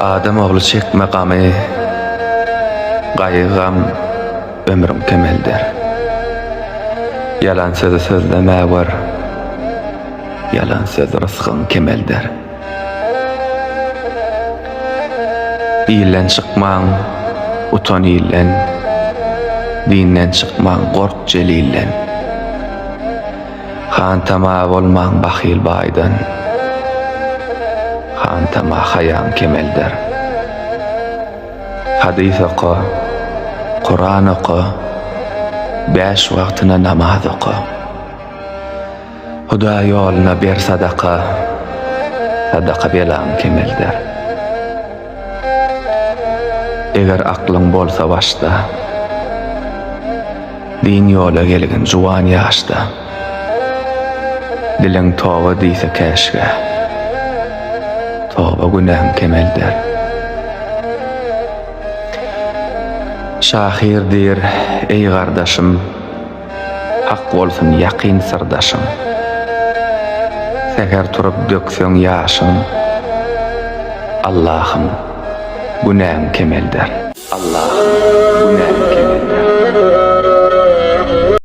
Adam oğlu çekme gamı, gaýygam ömrüm kemeldir. Yalan sözü sözleme var, yalan söz rızkın kemeldir. İyillen çıkman, uton iyillen, dinden çıkman, kork celillen. Han tama olman bahil baydan, han tama hayan kemeldir. Hadis oku, Kur'an oku, 5 vaktine namaz oku. Huda yoluna bir sadaka, sadaka belan kemeldir. Eger aklın bolsa başta, din yola gelgin juwan yaşta, dilen toba diýse käşge, toba günahın kemeldir. Şahir dir, ey gardaşım, hak bolsun yakin sırdaşım. Seher turup döksöň ýaşyň, Allah'ım günahım kemeldir. Allah'ım günahım